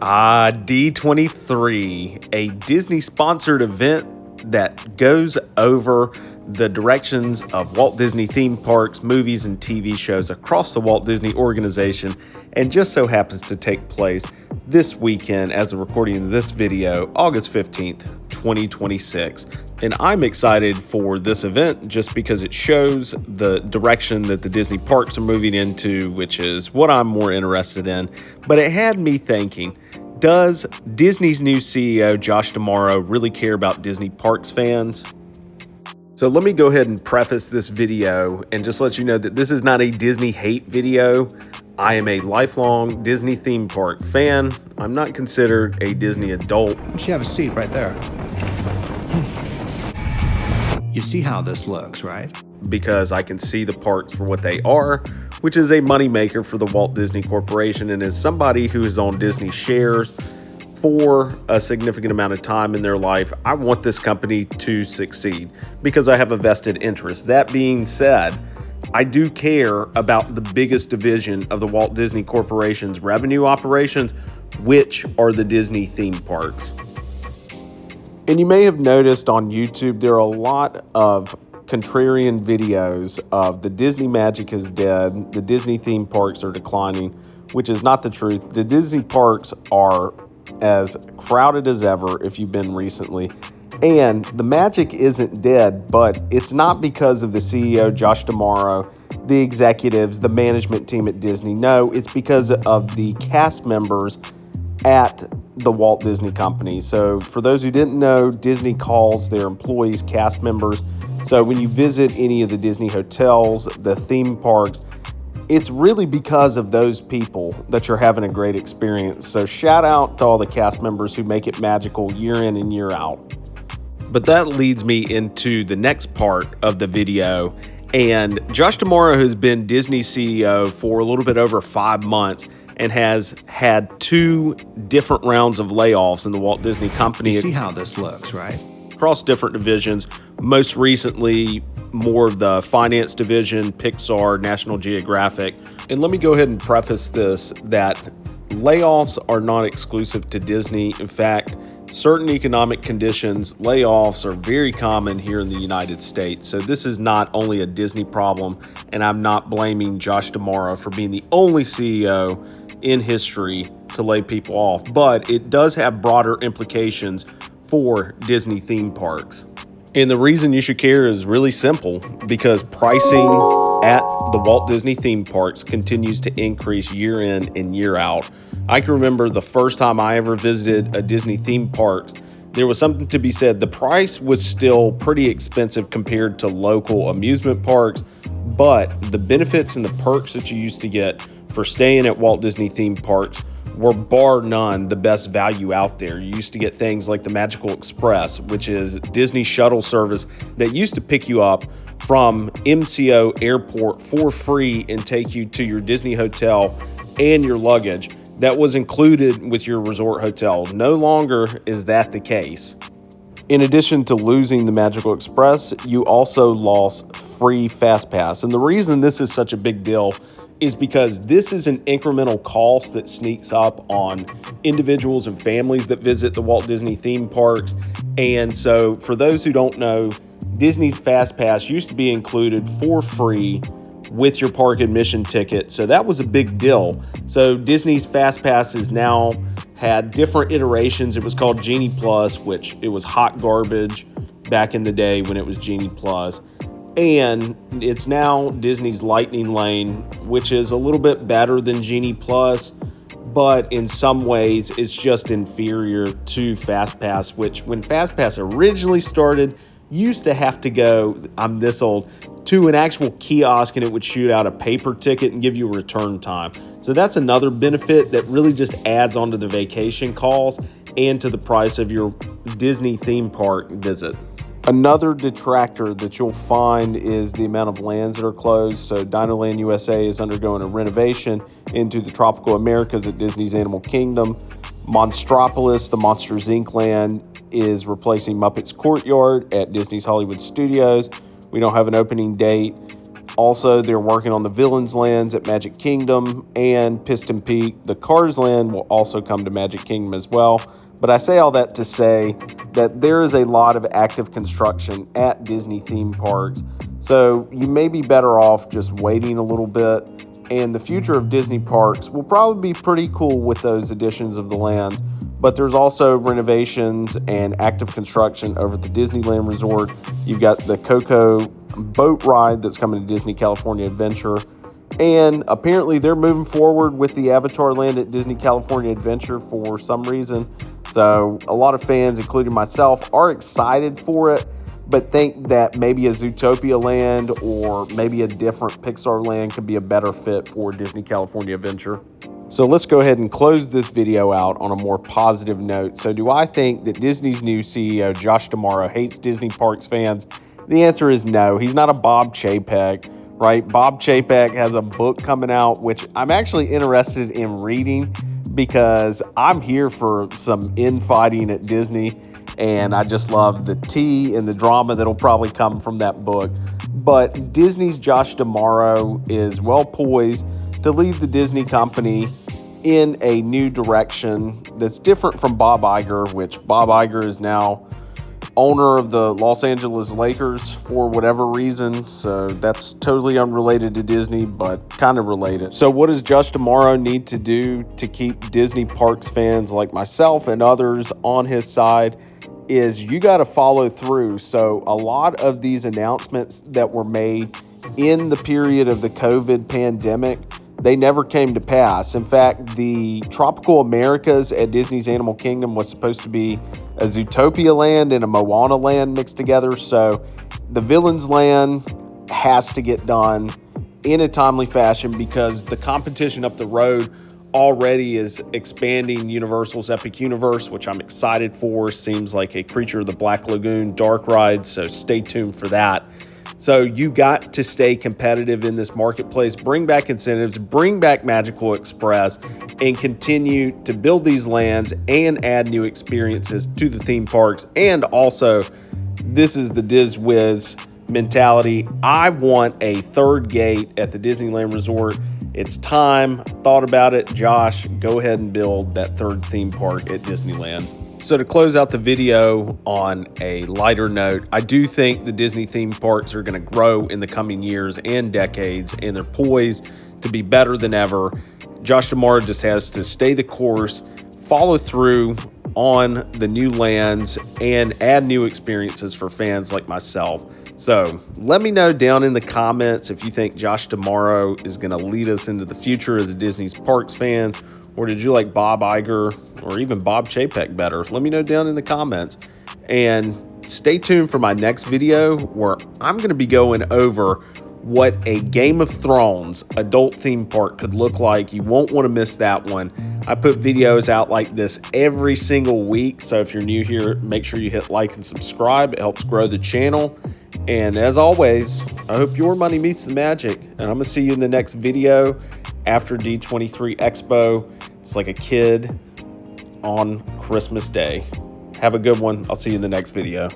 D23, a Disney-sponsored event that goes over the directions of Walt Disney theme parks, movies, and TV shows across the Walt Disney organization, and just so happens to take place this weekend as a recording of this video, August 15th, 2026. And I'm excited for this event just because it shows the direction that the Disney parks are moving into, which is what I'm more interested in. But it had me thinking, does Disney's new CEO, Josh D'Amaro, really care about Disney parks fans? So let me go ahead and preface this video and just let you know that this is not a Disney hate video. I am a lifelong Disney theme park fan. I'm not considered a Disney adult. Why don't you have a seat right there? You see how this looks, right? Because I can see the parks for what they are, which is a moneymaker for the Walt Disney Corporation. And as somebody who is on Disney shares for a significant amount of time in their life, I want this company to succeed because I have a vested interest. That being said, I do care about the biggest division of the Walt Disney Corporation's revenue operations, which are the Disney theme parks. And you may have noticed on YouTube, there are a lot of contrarian videos of the Disney magic is dead, the Disney theme parks are declining, which is not the truth. The Disney parks are as crowded as ever if you've been recently. And the magic isn't dead, but it's not because of the CEO, Josh D'Amaro, the executives, the management team at Disney. No, it's because of the cast members at the Walt Disney Company. So for those who didn't know, Disney calls their employees cast members. So when you visit any of the Disney hotels, the theme parks, it's really because of those people that you're having a great experience. So shout out to all the cast members who make it magical year in and year out. But that leads me into the next part of the video. And Josh D'Amaro has been Disney CEO for a little bit over 5 months and has had 2 different rounds of layoffs in the Walt Disney Company. You see how this looks, right? Across different divisions, most recently more of the finance division, Pixar, National Geographic. And let me go ahead and preface this that layoffs are not exclusive to Disney. In fact, certain economic conditions, layoffs are very common here in the United States. So this is not only a Disney problem, and I'm not blaming Josh D'Amaro for being the only CEO in history to lay people off, but it does have broader implications for Disney theme parks. And the reason you should care is really simple, because pricing at the Walt Disney theme parks continues to increase year in and year out. I can remember the first time I ever visited a Disney theme park, there was something to be said. The price was still pretty expensive compared to local amusement parks, but the benefits and the perks that you used to get for staying at Walt Disney theme parks were bar none the best value out there. You used to get things like the Magical Express, which is Disney shuttle service that used to pick you up from MCO Airport for free and take you to your Disney hotel and your luggage. That was included with your resort hotel. No longer is that the case. In addition to losing the Magical Express, you also lost free Fast Pass. And the reason this is such a big deal is because this is an incremental cost that sneaks up on individuals and families that visit the Walt Disney theme parks. And so for those who don't know, Disney's Fast Pass used to be included for free with your park admission ticket. So that was a big deal. So Disney's Fast Pass has now had different iterations. It was called Genie Plus, which it was hot garbage back in the day when it was Genie Plus. And it's now Disney's Lightning Lane, which is a little bit better than Genie Plus, but in some ways it's just inferior to Fast Pass, which when Fast Pass originally started, used to have to go, I'm this old, to an actual kiosk and it would shoot out a paper ticket and give you a return time. So that's another benefit that really just adds onto the vacation cost and to the price of your Disney theme park visit. Another detractor that you'll find is the amount of lands that are closed. So Dinoland USA is undergoing a renovation into the Tropical Americas at Disney's Animal Kingdom. Monstropolis, the Monsters Inc. land, is replacing Muppets Courtyard at Disney's Hollywood Studios. We don't have an opening date Also, they're working on the Villains Lands at Magic Kingdom and Piston Peak. The Cars Land will also come to Magic Kingdom as well. But I say all that to say that there is a lot of active construction at Disney theme parks. So you may be better off just waiting a little bit. And the future of Disney parks will probably be pretty cool with those additions of the lands. But there's also renovations and active construction over at the Disneyland Resort. You've got the Coco boat ride that's coming to Disney California Adventure. And apparently they're moving forward with the Avatar Land at Disney California Adventure for some reason. So a lot of fans, including myself, are excited for it, but think that maybe a Zootopia Land or maybe a different Pixar land could be a better fit for Disney California Adventure. So let's go ahead and close this video out on a more positive note. So do I think that Disney's new CEO, Josh D'Amaro, hates Disney Parks fans? The answer is no. He's not a Bob Chapek, right? Bob Chapek has a book coming out, which I'm actually interested in reading because I'm here for some infighting at Disney, and I just love the tea and the drama that'll probably come from that book. But Disney's Josh D'Amaro is well poised to lead the Disney company in a new direction that's different from Bob Iger, which Bob Iger is now owner of the Los Angeles Lakers for whatever reason. So that's totally unrelated to Disney, but kind of related. So what does Josh D'Amaro need to do to keep Disney Parks fans like myself and others on his side? Is you got to follow through. So a lot of these announcements that were made in the period of the COVID pandemic, they never came to pass. In fact, the Tropical Americas at Disney's Animal Kingdom was supposed to be a Zootopia Land and a Moana Land mixed together. So the Villains Land has to get done in a timely fashion because the competition up the road already is expanding Universal's Epic Universe, which I'm excited for. Seems like a Creature of the Black Lagoon dark ride, so stay tuned for that. So you got to stay competitive in this marketplace, bring back incentives, bring back Magical Express, and continue to build these lands and add new experiences to the theme parks. And also, this is the DizWiz mentality. I want a third gate at the Disneyland Resort. It's time. Thought about it. Josh, go ahead and build that third theme park at Disneyland. So to close out the video on a lighter note, I do think the Disney theme parks are going to grow in the coming years and decades, and they're poised to be better than ever. Josh D'Amaro just has to stay the course, follow through on the new lands, and add new experiences for fans like myself. So let me know down in the comments if you think Josh D'Amaro is going to lead us into the future as a Disney's Parks fans, or did you like Bob Iger or even Bob Chapek better? Let me know down in the comments. And stay tuned for my next video where I'm going to be going over what a Game of Thrones adult theme park could look like. You won't want to miss that one. I put videos out like this every single week. So if you're new here, make sure you hit like and subscribe. It helps grow the channel. And as always, I hope your money meets the magic. And I'm going to see you in the next video after D23 Expo. It's like a kid on Christmas Day. Have a good one. I'll see you in the next video.